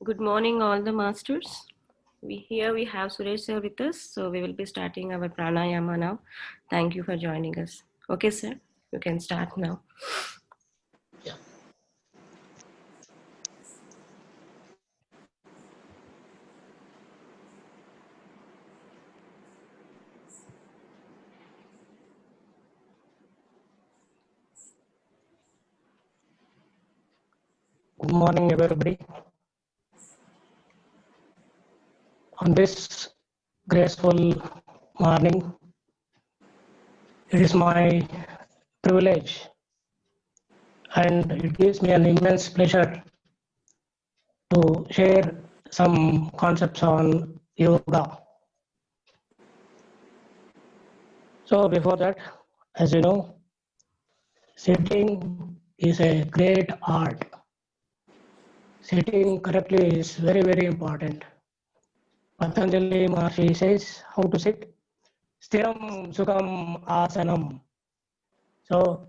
Good morning, all the masters. Here we have Suresh sir with us, so we will be starting our pranayama now. Thank you for joining us. Okay, sir, you can start now. Yeah. Good morning, everybody. On this graceful morning, it is my privilege and it gives me an immense pleasure to share some concepts on yoga. So, before that, as you know, sitting is a great art. Sitting correctly is very, very important. Patanjali Maharshi says how to sit. Stiram Sukham Asanam. So,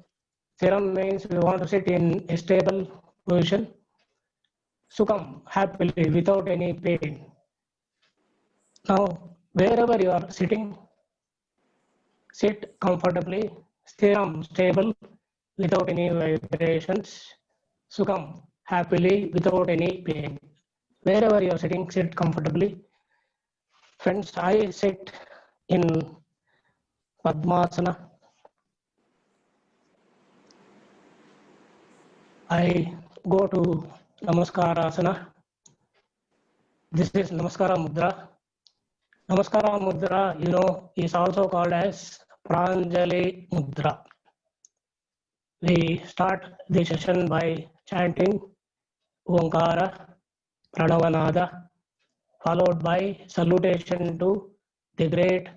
Stiram means we want to sit in a stable position. Sukham, happily, without any pain. Now, wherever you are sitting, sit comfortably, Stiram, stable, without any vibrations. Sukham, happily, without any pain. Wherever you are sitting, sit comfortably. Friends, I sit in Padmasana. I go to Namaskarasana. This is Namaskara Mudra. Namaskara Mudra, is also called as Pranjali Mudra. We start the session by chanting Omkara, Pranavanada, followed by salutation to the great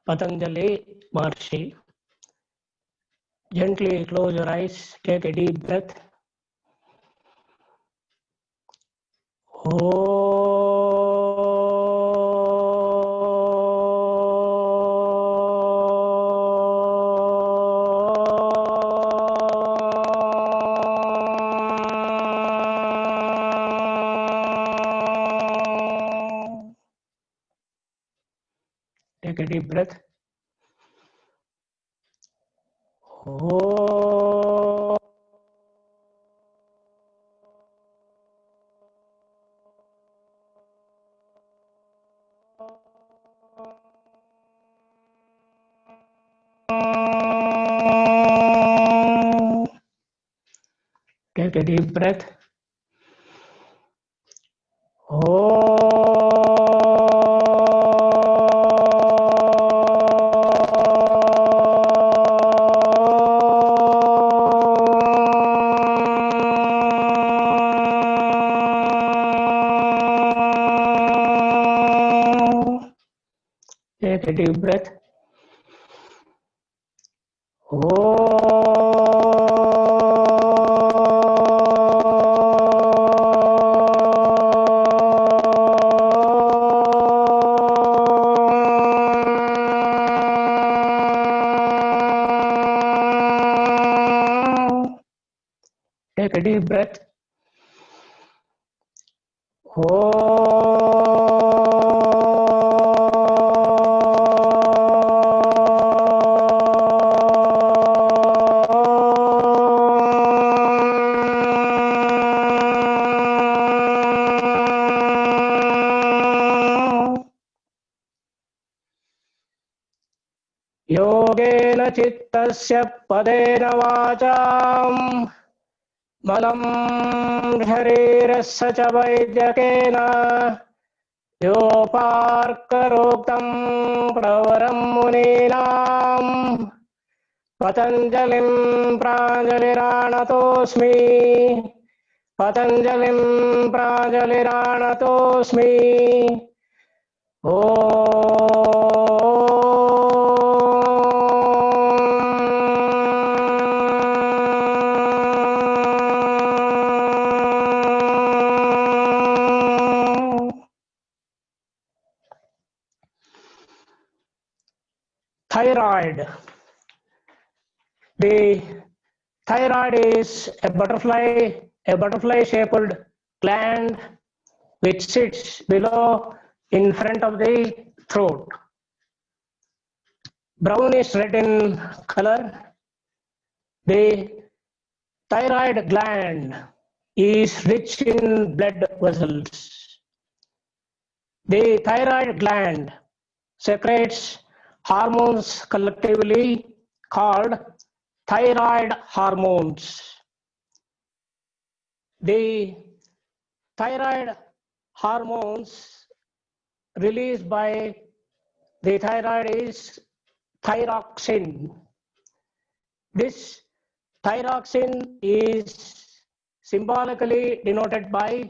Patanjali Maharshi. Gently close your eyes, take a deep breath. Take a deep breath. Take a deep breath. Take a deep breath. Take a deep breath. योगेन चित्तस्य पदेन वाचाम् मलं शरीरस्य च वैद्यकेन योपार्करोक्तं प्रवरं मुनीनां पतञ्जलिं प्राञ्जलिराणतोऽस्मि पतञ्जलिं प्राञ्जलिराणतोऽस्मि ॐ thyroid. The thyroid is a butterfly shaped gland which sits below in front of the throat. Brownish red in color. The thyroid gland is rich in blood vessels. The thyroid gland secretes hormones collectively called thyroid hormones. The thyroid hormones released by the thyroid is thyroxine. This thyroxine is symbolically denoted by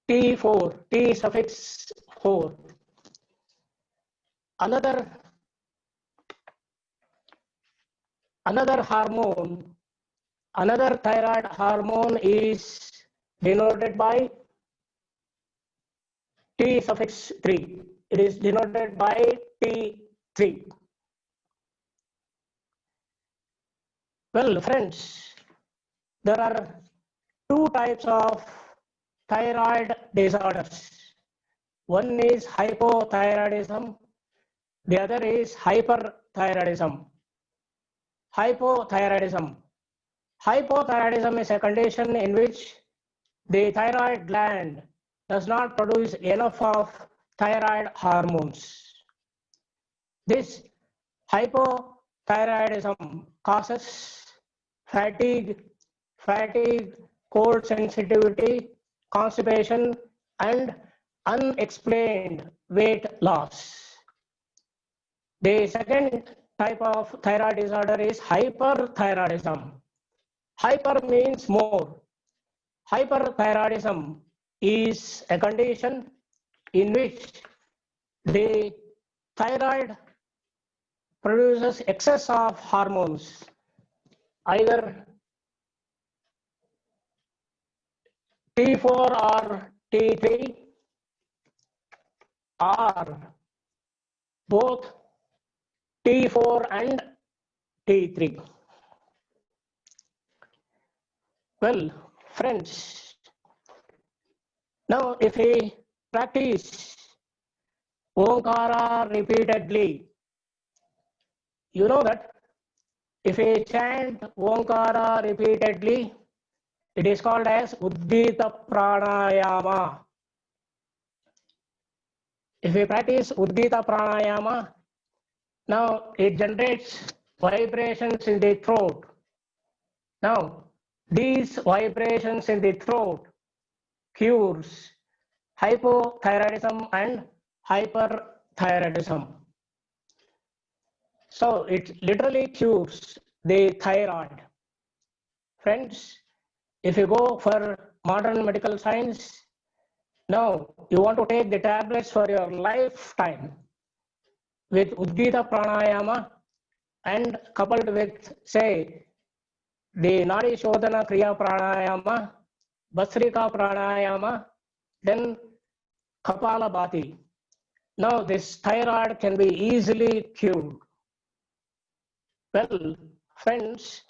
T4, T suffix 4. Another hormone, another thyroid hormone is denoted by T suffix 3. It is denoted by T3. Well, friends, there are two types of thyroid disorders. One is hypothyroidism, the other is hyperthyroidism. Hypothyroidism. Hypothyroidism is a condition in which the thyroid gland does not produce enough of thyroid hormones. This hypothyroidism causes fatigue, cold sensitivity, constipation, and unexplained weight loss. The second type of thyroid disorder is hyperthyroidism. Hyper means more. Hyperthyroidism is a condition in which the thyroid produces excess of hormones, either T4 or T3, or both T4 and T3. Well, friends, now if we practice Omkara repeatedly, you know that if we chant Omkara repeatedly, it is called as Uddita Pranayama. If we practice Uddita Pranayama, now it generates vibrations in the throat. Now, these vibrations in the throat cures hypothyroidism and hyperthyroidism. So it literally cures the thyroid. Friends, if you go for modern medical science, now you want to take the tablets for your lifetime with Uddita Pranayama and coupled with, say, the Nadi Shodhana Kriya Pranayama, Basrika Pranayama, then Kapalabhati. Now this thyroid can be easily cured. Well, friends,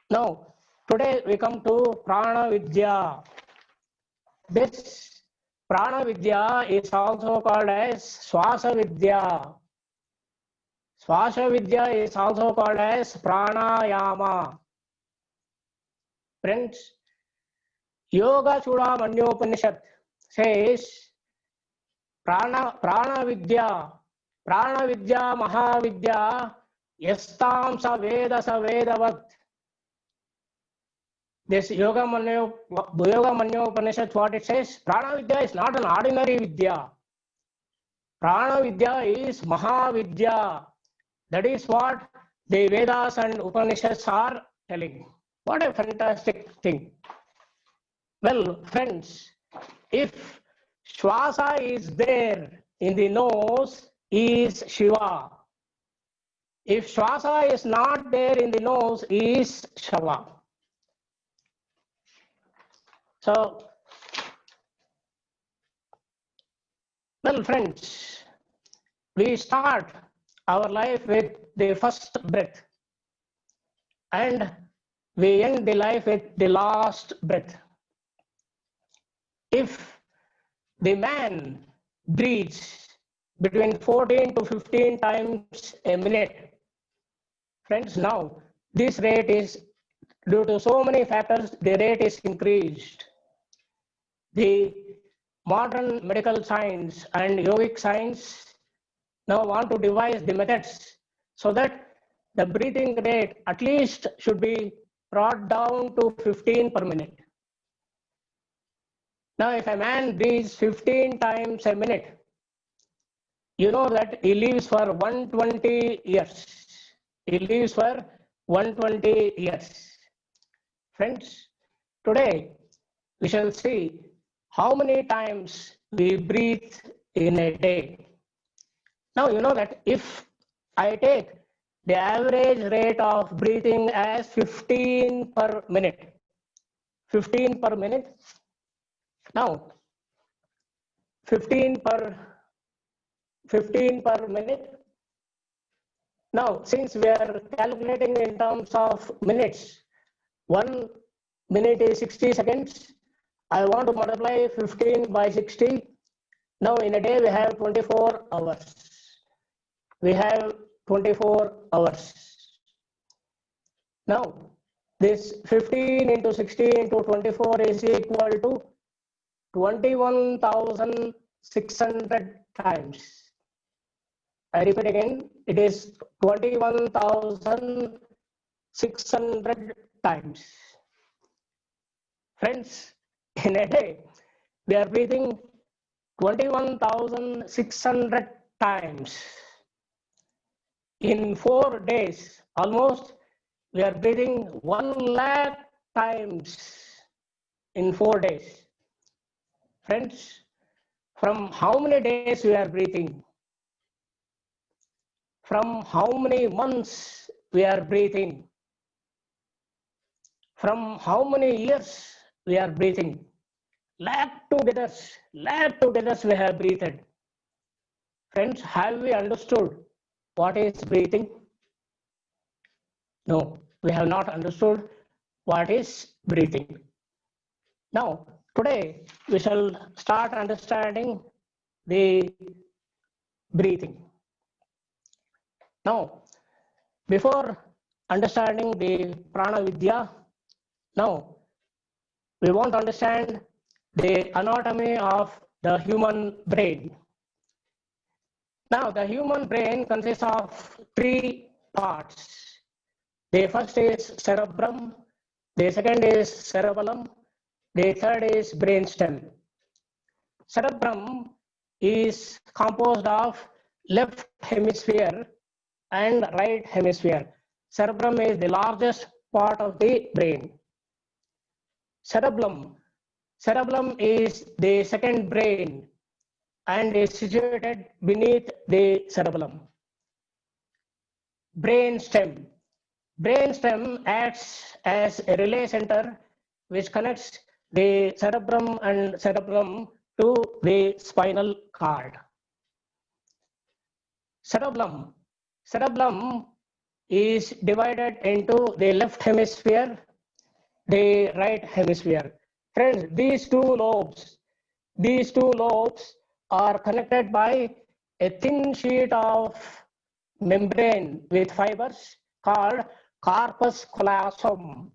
now today we come to Prana Vidya. This Prana Vidya is also called as Swasa Vidya. Swasa Vidya is also called as Pranayama. Friends, Yoga Chudamanyopanishad says Prana Vidya Mahavidya Yastam sa Vedavat. This Yoga Manyopanishad, what it says, Prana Vidya is not an ordinary Vidya. Prana Vidya is Mahavidya. That is what the Vedas and Upanishads are telling. What a fantastic thing. Well, friends, if Shwasa is there in the nose, is Shiva. If Shwasa is not there in the nose, is Shava. So, well, friends, we start our life with the first breath. and we end the life with the last breath. If the man breathes between 14 to 15 times a minute, friends, now this rate is, due to so many factors, the rate is increased. The modern medical science and yogic science now want to devise the methods so that the breathing rate at least should be brought down to 15 per minute. Now, if a man breathes 15 times a minute, you know that he lives for 120 years. He lives for 120 years. Friends, today we shall see how many times we breathe in a day. Now, you know that if I take the average rate of breathing as 15 per minute, 15 per minute, now 15 per minute. Now, since we are calculating in terms of minutes, 1 minute is 60 seconds. I want to multiply 15 by 60. Now, in a day, we have 24 hours. We have 24 hours. Now, this 15 into 60 into 24 is equal to 21,600 times. I repeat again, it is 21,600 times. Friends, in a day, we are breathing 21,600 times. In 4 days, almost, we are breathing 1 lakh times in 4 days. Friends, from how many days we are breathing? From how many months we are breathing? From how many years we are breathing? Lakh together we have breathed. Friends, have we understood what is breathing? No, we have not understood what is breathing. Now, today we shall start understanding the breathing. Now, before understanding the Prana Vidya, now we want to understand the anatomy of the human brain. Now, the human brain consists of 3 parts. The first is cerebrum, the second is cerebellum, the third is brainstem. Cerebrum is composed of left hemisphere and right hemisphere. Cerebrum is the largest part of the brain. Cerebellum is the second brain and is situated beneath the cerebellum. Brainstem acts as a relay center which connects the cerebrum and cerebellum to the spinal cord. Cerebellum is divided into the left hemisphere, the right hemisphere. Friends, these two lobes are connected by a thin sheet of membrane with fibers called corpus callosum.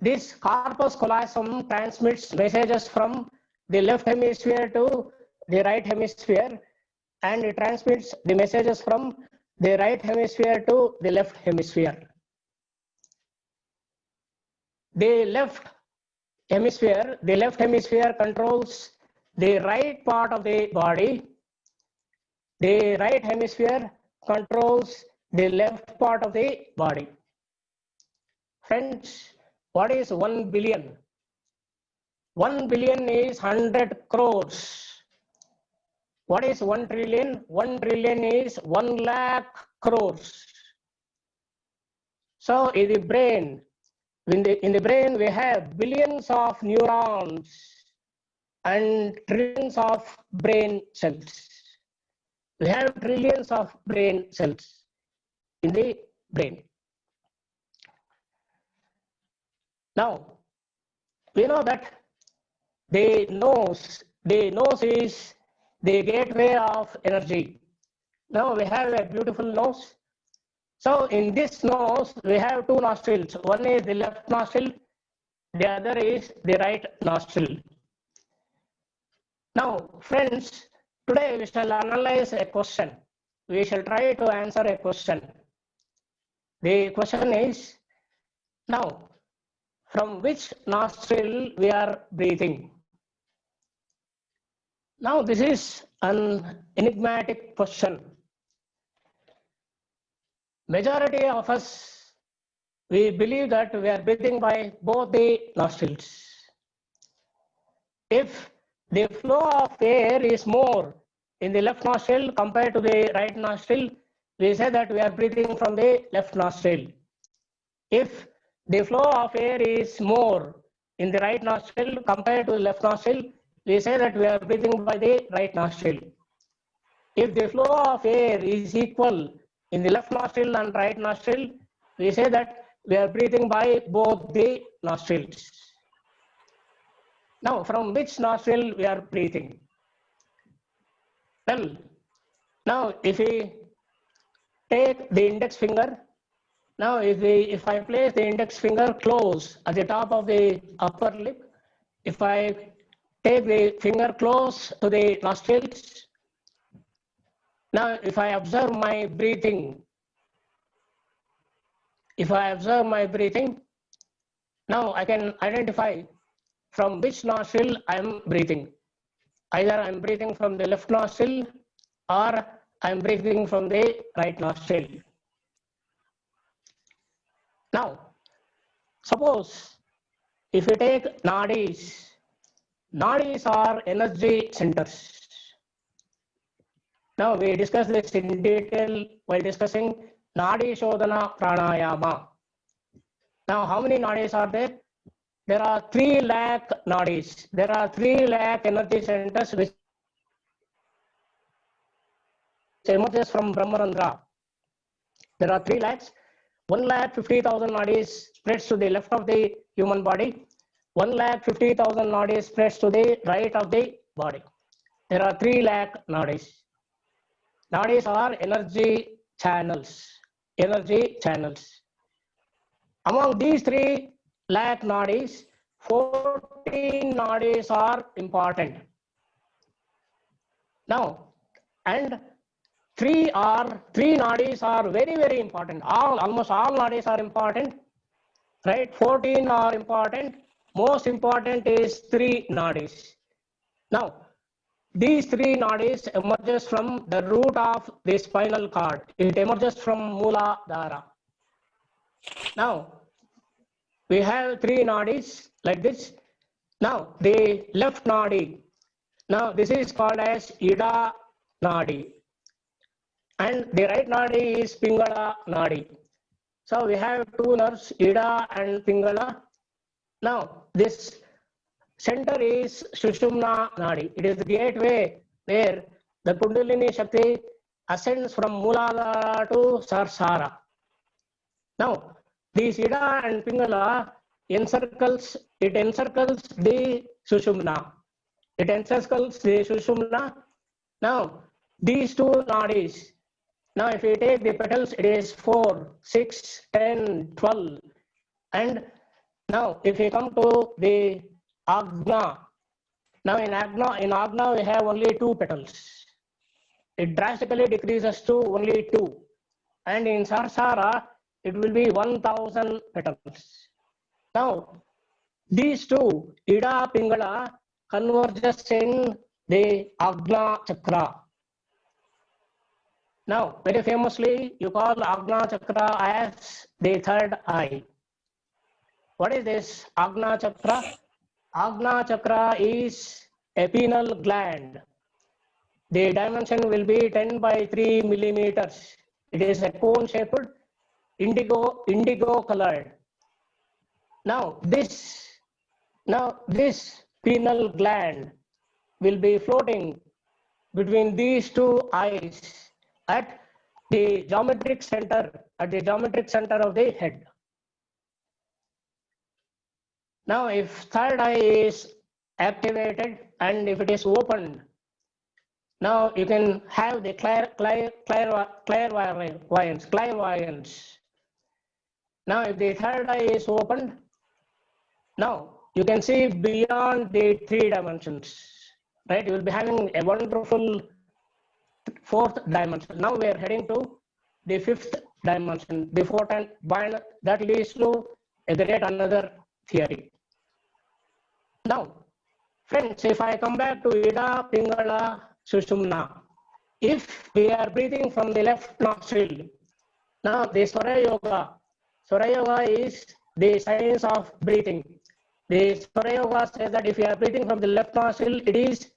This corpus callosum transmits messages from the left hemisphere to the right hemisphere, and it transmits the messages from the right hemisphere to the left hemisphere. The left hemisphere controls the right part of the body. The right hemisphere controls the left part of the body. Friends, what is 1 billion? 1 billion is 100 crores. What is 1 trillion? 1 trillion is 1 lakh crores. So in the brain, in the brain we have billions of neurons and trillions of brain cells. We have trillions of brain cells in the brain. Now, we know that the nose is the gateway of energy. Now we have a beautiful nose. So in this nose, we have two nostrils. One is the left nostril, the other is the right nostril. Now, friends, today we shall analyze a question. We shall try to answer a question. The question is, now, from which nostril we are breathing? Now, this is an enigmatic question. Majority of us, we believe that we are breathing by both the nostrils. If the flow of air is more in the left nostril compared to the right nostril, we say that we are breathing from the left nostril. If the flow of air is more in the right nostril compared to the left nostril, we say that we are breathing by the right nostril. If the flow of air is equal in the left nostril and right nostril, we say that we are breathing by both the nostrils. Now, from which nostril we are breathing? Well, now if we take the index finger, now if I place the index finger close at the top of the upper lip, if I take the finger close to the nostrils, now if I observe my breathing, now I can identify from which nostril I am breathing. Either I am breathing from the left nostril or I am breathing from the right nostril. Now, suppose if we take nadis are energy centers. Now we discussed this in detail while discussing Nadi Shodhana Pranayama. Now how many nadis are there? There are 3 lakh nadis. There are 3 lakh energy centers which emerges from Brahmarandra. There are 3 lakhs. 1,50,000 nadis spreads to the left of the human body. 1,50,000 nadis spreads to the right of the body. There are 3 lakh nadis. Nadis are energy channels. Among these 3 lakh nadis, 14 nadis are important. Now, and 3 nadis are very, very important. Almost all nadis are important, right? 14 are important. Most important is 3 nadis. Now, these 3 nadis emerges from the root of the spinal cord. It emerges from Mooladhara. Now, we have 3 nadis like this. Now, the left nadi. Now, this is called as Ida nadi. And the right nadi is Pingala nadi. So, we have 2 nerves, Ida and Pingala. Now, this center is Sushumna nadi. It is the gateway where the Kundalini Shakti ascends from Mooladhara to Sarsara. Now, this Ida and Pingala encircles the Sushumna. It encircles the Sushumna. Now, these 2 nadis. Now, if we take the petals, it is 4, 6, 10, 12. And now, if we come to the Agna, now in Agna we have only 2 petals. It drastically decreases to only 2. And in Sarsara, it will be 1,000 petals. Now, these 2, Ida Pingala, converges in the Agna Chakra. Now, very famously, you call Agna Chakra as the 3rd eye. What is this Agna Chakra? Agna Chakra is a pineal gland. The dimension will be 10 by 3 millimeters. It is a cone-shaped, indigo colored. Now this pineal gland will be floating between these 2 eyes at the geometric center of the head. Now, if third eye is activated and if it is opened, now you can have the clairvoyance. Now, if the third eye is opened, now you can see beyond the 3 dimensions, right? You will be having a wonderful 4th dimension. Now we are heading to the 5th dimension, the 4th and bind that leads to a great another theory. Now, friends, if I come back to Ida, Pingala, Sushumna, if we are breathing from the left nostril, now the Swara Yoga is the science of breathing. The Swara Yoga says that if you are breathing from the left nostril, it is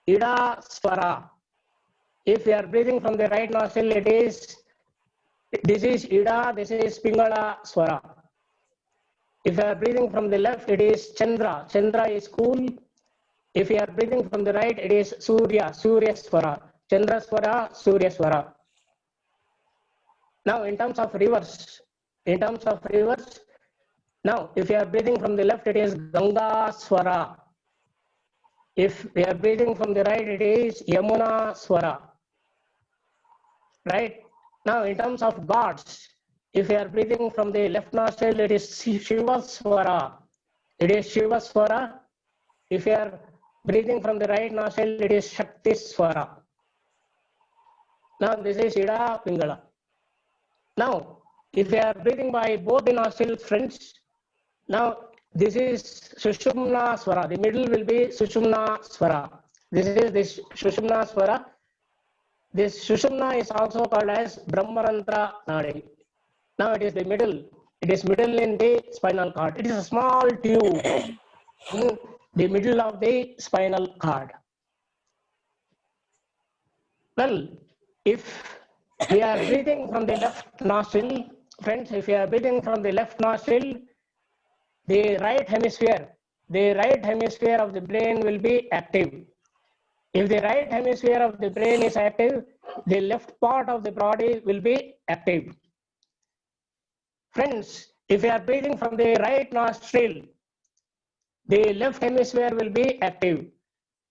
Ida Swara. If you are breathing from the right nostril, this is Ida, this is Pingala Swara. If you are breathing from the left, it is Chandra. Chandra is cool. If you are breathing from the right, it is Surya, Surya Swara. Chandra Swara, Surya Swara. Now, in terms of reverse, now if you are breathing from the left, it is Ganga Swara. If we are breathing from the right, it is Yamuna Swara. Right? Now, in terms of gods, if you are breathing from the left nostril, it is Shiva Swara. It is Shiva Swara. If you are breathing from the right nostril, it is Shakti Swara. Now, this is Ida Pingala. Now, if you are breathing by both the nostrils, friends, now this is Sushumna Swara. The middle will be Sushumna Swara. This is this Sushumna Swara. This Sushumna is also called as Brahmarantra Nadi. Now it is the middle. It is middle in the spinal cord. It is a small tube in the middle of the spinal cord. Well, if we are breathing from the left nostril, friends, if we are breathing from the left nostril, the right hemisphere of the brain will be active. If the right hemisphere of the brain is active, the left part of the body will be active. Friends, if you are breathing from the right nostril, the left hemisphere will be active.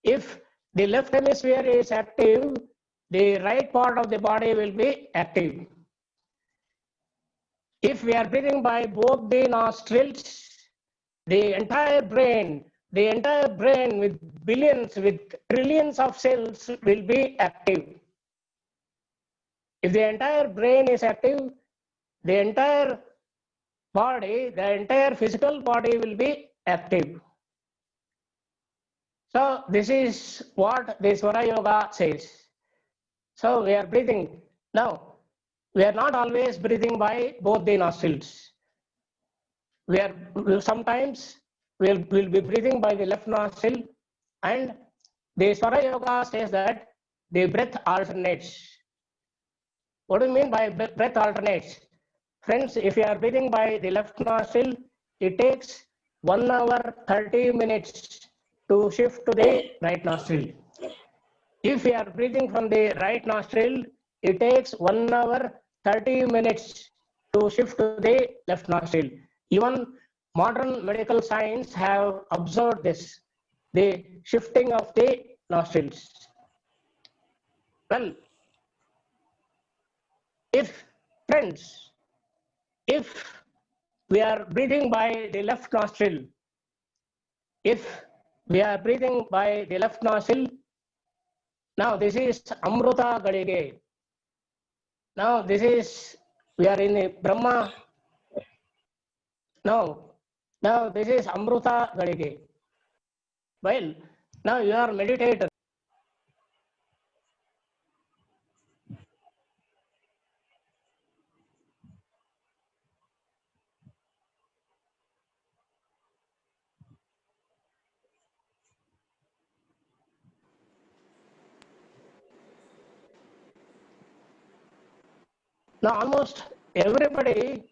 If the left hemisphere is active, the right part of the body will be active. If we are breathing by both the nostrils, the entire brain with billions, with trillions of cells will be active. If the entire brain is active, the entire body, the entire physical body will be active. So this is what the Swara Yoga says. So we are breathing. Now, we are not always breathing by both the nostrils. Sometimes we'll be breathing by the left nostril, and the Swara Yoga says that the breath alternates. What do you mean by breath alternates? Friends, if you are breathing by the left nostril, it takes 1 hour 30 minutes to shift to the right nostril. If you are breathing from the right nostril, it takes 1 hour 30 minutes to shift to the left nostril. Even modern medical science have observed this, the shifting of the nostrils. Well, if we are breathing by the left nostril, now this is Amruta Gadige. Now we are in the Brahma. Now this is Amruta Gadige. Well, now you are meditator. Now almost everybody,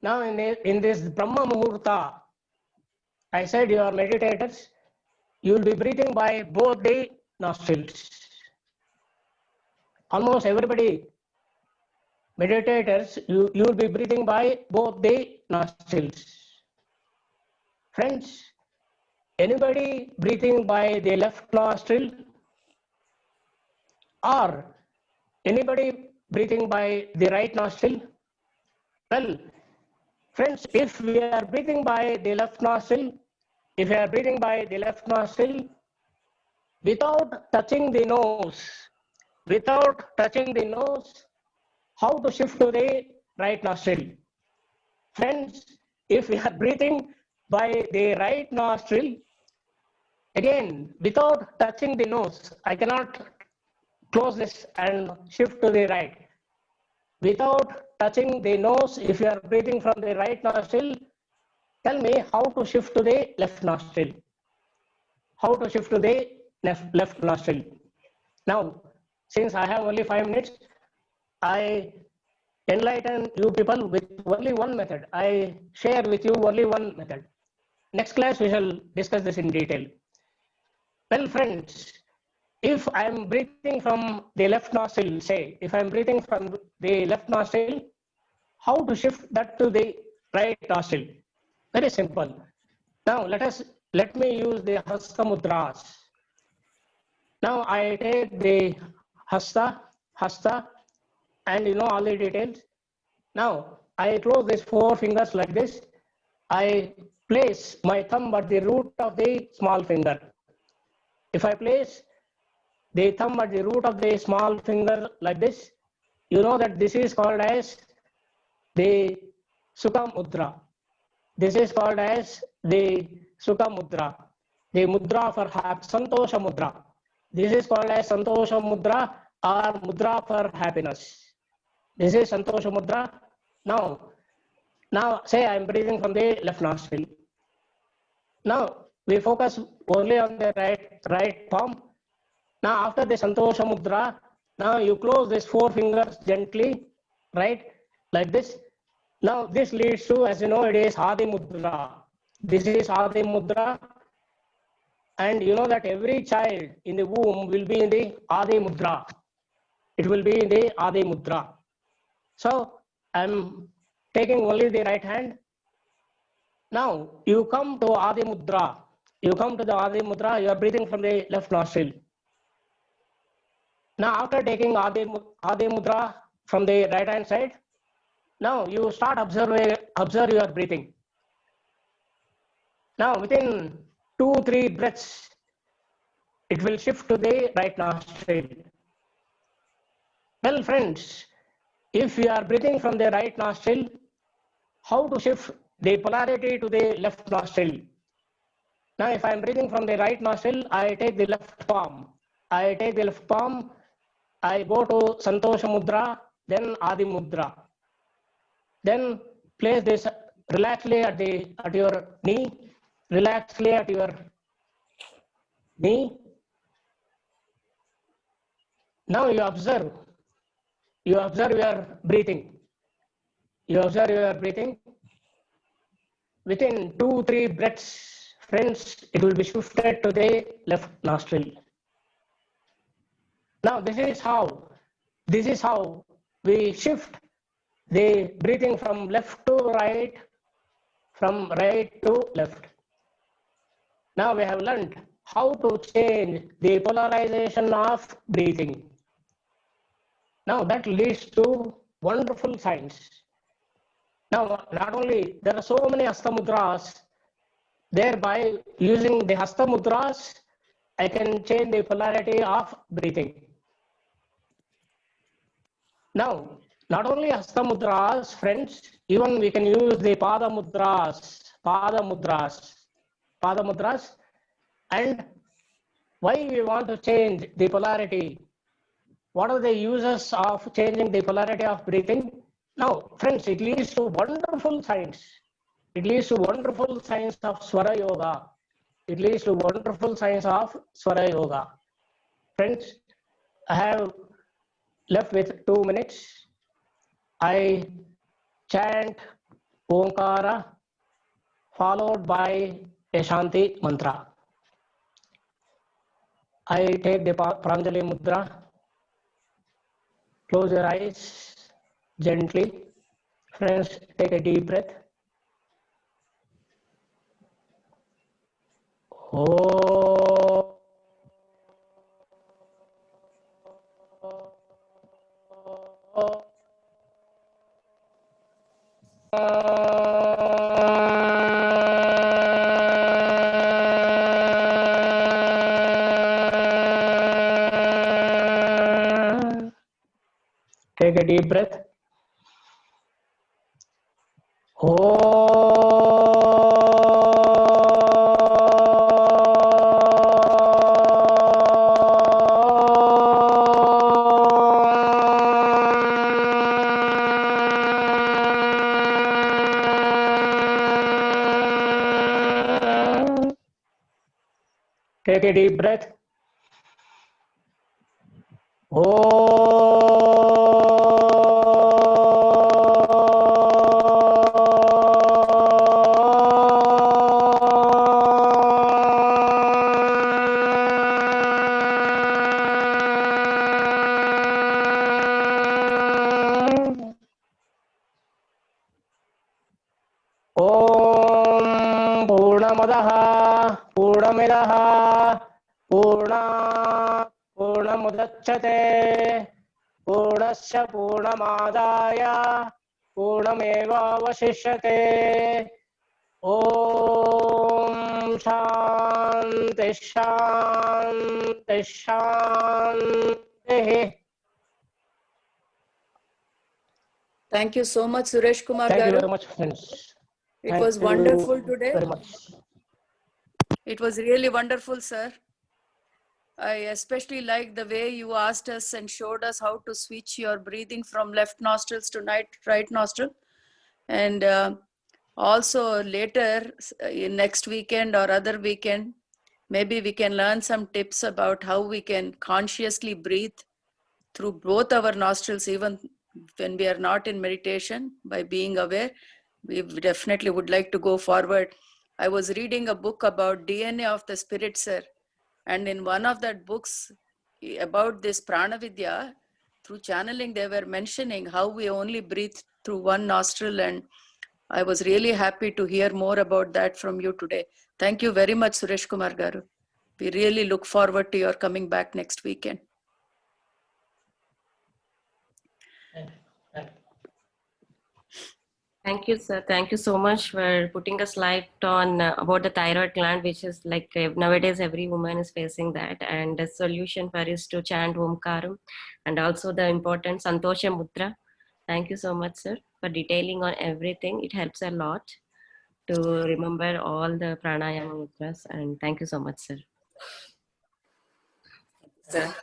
now in this Brahma Muhurta, I said you are meditators, you will be breathing by both the nostrils. Almost everybody, meditators, you will be breathing by both the nostrils. Friends, anybody breathing by the left nostril or anybody breathing by the right nostril? Well, friends, if we are breathing by the left nostril, if we are breathing by the left nostril without touching the nose, how to shift to the right nostril? Friends, if we are breathing by the right nostril, again, without touching the nose, I cannot close this and shift to the right. Without touching the nose, if you are breathing from the right nostril, tell me how to shift to the left nostril. How to shift to the left nostril. Now, since I have only 5 minutes, I enlighten you people with only one method. I share with you only one method. Next class, we shall discuss this in detail. Well, friends, if I am breathing from the left nostril, say, if I am breathing from the left nostril, how to shift that to the right nostril? Very simple. Now, let me use the Hasta Mudras. Now, I take the Hasta, and you know all the details. Now, I close these 4 fingers like this. I place my thumb at the root of the small finger. If I place the thumb at the root of the small finger like this, you know that this is called as the Sukha Mudra. This is called as the Sukha Mudra, the Mudra for Santosha Mudra. This is called as Santosha Mudra or Mudra for happiness. This is Santosha Mudra. Now say I am breathing from the left nostril. Now we focus only on the right palm. Now after the Santosha Mudra, now you close these 4 fingers gently, right, like this. Now this leads to, as you know, it is Adi Mudra. This is Adi Mudra, and you know that every child in the womb will be in the Adi Mudra. It will be in the Adi Mudra. So I'm taking only the right hand. Now you come to Adi Mudra. You come to the Adi Mudra, you are breathing from the left nostril. Now after taking Adi Mudra from the right hand side, now you start observe your breathing. Now within 2-3 breaths, it will shift to the right nostril. Well, friends, if you are breathing from the right nostril, how to shift the polarity to the left nostril? Now, if I am breathing from the right nostril, I take the left palm. I go to Santosha Mudra, then Adi Mudra. Then place this relaxedly at your knee. Relaxedly at your knee. Now you observe your breathing. You observe your breathing. Within 2-3 breaths, friends, it will be shifted to the left nostril. Now this is how we shift the breathing from left to right, from right to left. Now we have learned how to change the polarization of breathing. Now that leads to wonderful science. Now, not only there are so many Hasta Mudras, thereby using the Hasta Mudras, I can change the polarity of breathing. Now, not only Hasta Mudras, friends, even we can use the Pada Mudras, and why we want to change the polarity? What are the uses of changing the polarity of breathing? Now, friends, it leads to wonderful science. It leads to wonderful science of Swara Yoga. It leads to wonderful science of Swara Yoga. Friends, I have left with 2 minutes. I chant Omkara followed by a Shanti mantra. I take the Pranjali Mudra. Close your eyes gently. Friends, take a deep breath. Oh. Take a deep breath. Take a deep breath. Om Purnamadaha Purnamidaha Purna Purnamudachyate Purnasya Purnamadaya Purnameva Vasishyate Om Shanti Shanti Shanti. Thank you so much, Suresh Kumar Thank you Garu. very much, friends. It Thank was you wonderful today. very much. It was really wonderful, sir. I especially like the way you asked us and showed us how to switch your breathing from left nostrils to right nostril. And also later, in next weekend or other weekend, maybe we can learn some tips about how we can consciously breathe through both our nostrils, even when we are not in meditation, by being aware. We definitely would like to go forward. I was reading a book about DNA of the spirit, sir. And in one of that books about this Pranavidya, through channeling, they were mentioning how we only breathe through one nostril. And I was really happy to hear more about that from you today. Thank you very much, Suresh Kumar Garu. We really look forward to your coming back next weekend. Thank you, sir. Thank you so much for putting us light on about the thyroid gland, which is like nowadays every woman is facing that, and the solution for is to chant Omkaram, and also the important Santosha Mudra. Thank you so much, sir, for detailing on everything. It helps a lot to remember all the pranayama mudras, and thank you so much, sir. Sir.